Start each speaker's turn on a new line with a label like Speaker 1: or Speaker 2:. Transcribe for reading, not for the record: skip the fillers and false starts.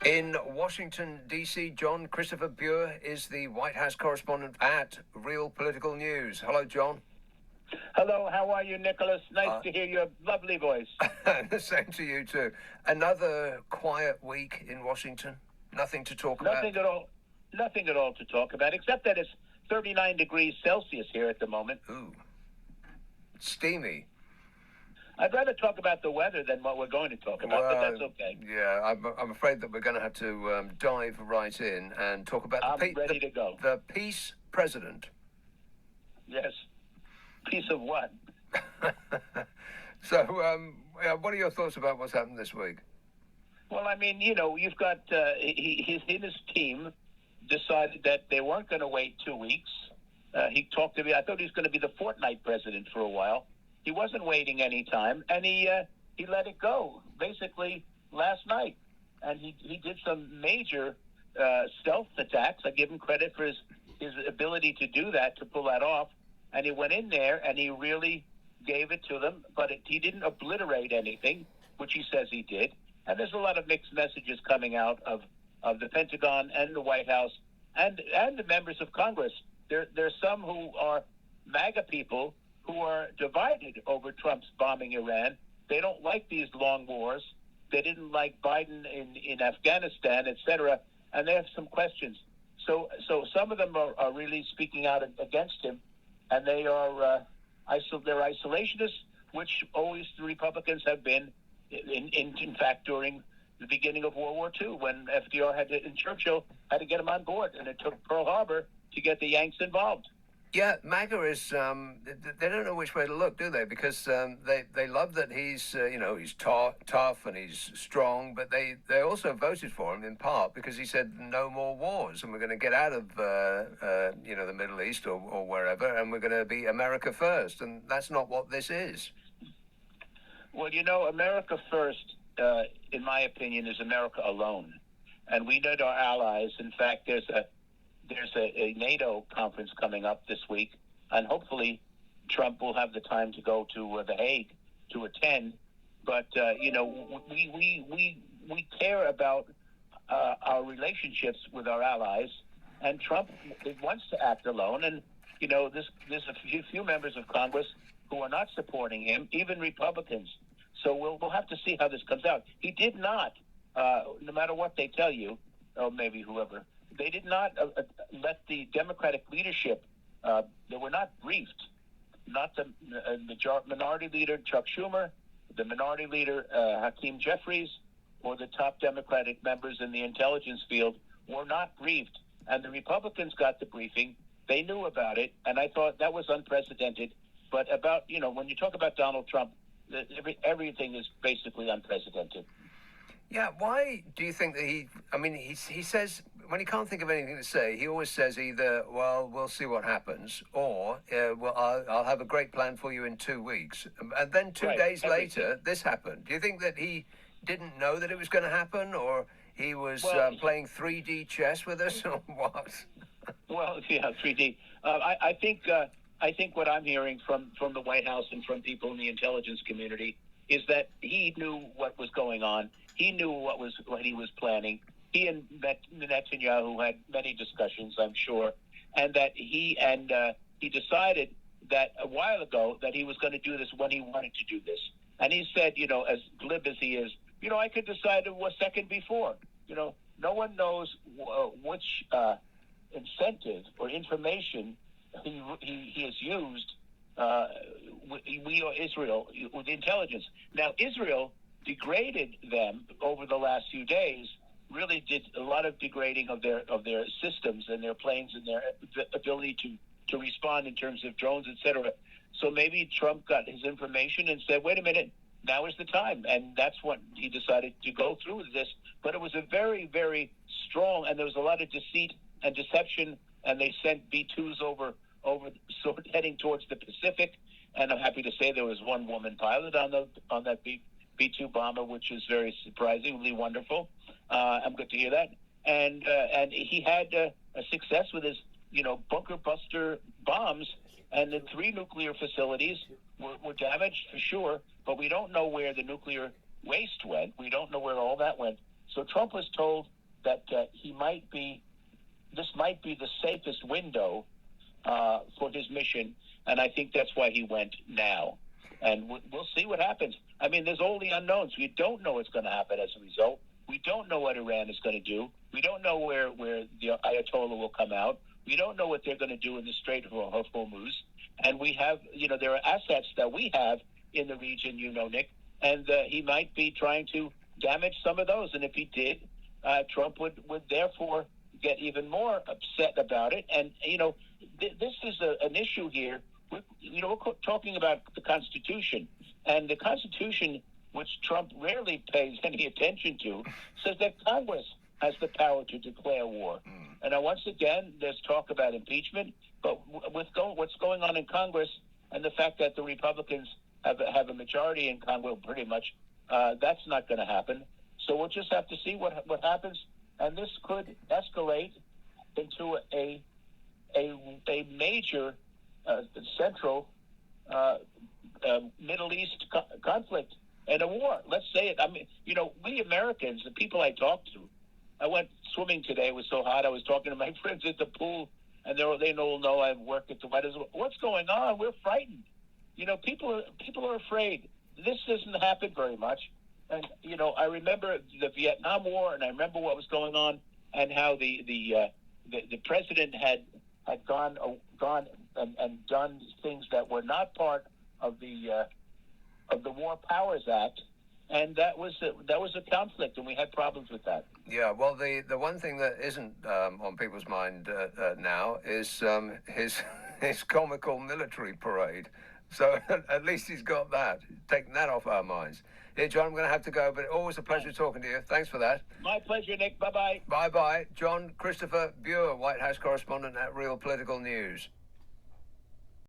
Speaker 1: In Washington, D.C., Jon-Christopher Bua is the White House correspondent at Real Political News. Hello, John.
Speaker 2: Hello, how are you, Nicholas? Nice to hear your lovely voice.
Speaker 1: The same to you, too. Another quiet week in Washington? Nothing to talk about?
Speaker 2: Nothing at all to talk about, except that it's 39 degrees Celsius here at the moment.
Speaker 1: Ooh. Steamy.
Speaker 2: I'd rather talk about the weather than what we're going to talk about, but that's okay.
Speaker 1: Yeah, I'm afraid that we're going to have to dive right in and talk about the peace president.
Speaker 2: Yes. Peace of what?
Speaker 1: So, what are your thoughts about what's happened this week?
Speaker 2: Well, I mean, you've got he and his team decided that they weren't going to wait 2 weeks. He talked to me. I thought he was going to be the fortnight president for a while. He wasn't waiting any time, and he let it go basically last night. And he did some major stealth attacks. I give him credit for his ability to do that, to pull that off. And he went in there and he really gave it to them, but he didn't obliterate anything, which he says he did. And there's a lot of mixed messages coming out of the Pentagon and the White House and the members of Congress. There's some who are MAGA people who are divided over Trump's bombing Iran. They don't like these long wars. They didn't like Biden in Afghanistan, etc. And they have some questions. So some of them are really speaking out against him, and they are they're isolationists, which always the Republicans have been. In fact, during the beginning of World War II, when FDR and Churchill had to get them on board, and it took Pearl Harbor to get the Yanks involved.
Speaker 1: Yeah, MAGA is, they don't know which way to look, do they? Because they love that he's, he's tough and he's strong, but they also voted for him in part because he said no more wars and we're going to get out of, the Middle East or wherever, and we're going to be America first. And that's not what this is.
Speaker 2: Well, America first, in my opinion, is America alone. And we need our allies. In fact, there's a NATO conference coming up this week, and hopefully Trump will have the time to go to The Hague to attend. But we care about our relationships with our allies, and Trump wants to act alone. And there's a few members of Congress who are not supporting him, even Republicans. So we'll have to see how this comes out. He did not, no matter what they tell you, or maybe whoever. They did not let the Democratic leadership, they were not briefed, not the minority leader, Chuck Schumer, the minority leader, Hakeem Jeffries, or the top Democratic members in the intelligence field were not briefed. And the Republicans got the briefing. They knew about it, and I thought that was unprecedented. But when you talk about Donald Trump, everything is basically unprecedented.
Speaker 1: Yeah, why do you think that he says, when he can't think of anything to say, he always says either, well, we'll see what happens, or, I'll have a great plan for you in 2 weeks. And then two days later, this happened. Do you think that he didn't know that it was going to happen, or he was playing 3D chess with us, or what?
Speaker 2: Well, yeah, 3D. I think what I'm hearing from the White House and from people in the intelligence community is that he knew what was going on. He knew what he was planning. He and Netanyahu had many discussions, I'm sure, and that he decided that a while ago that he was going to do this when he wanted to do this. And he said, as glib as he is, I could decide a second before. No one knows which incentive or information he has used. We are Israel with intelligence. Now, Israel degraded them over the last few days. Really did a lot of degrading of their systems and their planes and their ability to respond in terms of drones, etc. So maybe Trump got his information and said, "Wait a minute, now is the time," and that's when he decided to go through with this. But it was a very, very strong, and there was a lot of deceit and deception, and they sent B-2s over sort of heading towards the Pacific. And I'm happy to say there was one woman pilot on that B-2 bomber, which is very surprisingly wonderful. I'm good to hear that. And he had a success with his, bunker buster bombs, and the 3 nuclear facilities were damaged for sure, but we don't know where the nuclear waste went. We don't know where all that went. So Trump was told that this might be the safest window for his mission, and I think that's why he went now. And we'll see what happens. I mean, there's all the unknowns. We don't know what's going to happen as a result. We don't know what Iran is going to do. We don't know where the Ayatollah will come out. We don't know what they're going to do in the Strait of Hormuz. And we have, there are assets that we have in the region, Nick, and he might be trying to damage some of those. And if he did, Trump would therefore get even more upset about it. And, this is an issue here. We're talking about the Constitution. And the Constitution, which Trump rarely pays any attention to, says that Congress has the power to declare war. And now, once again, there's talk about impeachment. But with what's going on in Congress and the fact that the Republicans have a majority in Congress, pretty much, that's not going to happen. So we'll just have to see what happens. And this could escalate into a major central Middle East conflict and a war. Let's say it. I mean, we Americans, the people I talked to, I went swimming today. It was so hot. I was talking to my friends at the pool, and they all know I work at the White House. What's going on? We're frightened. People are afraid. This doesn't happen very much. And I remember the Vietnam War, and I remember what was going on, and how the president had gone and done things that were not part of the War Powers Act, and that was a conflict, and we had problems with that.
Speaker 1: Yeah, well, the one thing that isn't on people's mind now is his comical military parade. So at least he's got that, taking that off our minds. Here, John, I'm going to have to go, but always a pleasure talking to you. Thanks for that.
Speaker 2: My pleasure, Nick. Bye-bye.
Speaker 1: Bye-bye. Jon-Christopher, Bua, White House correspondent at Real Political News.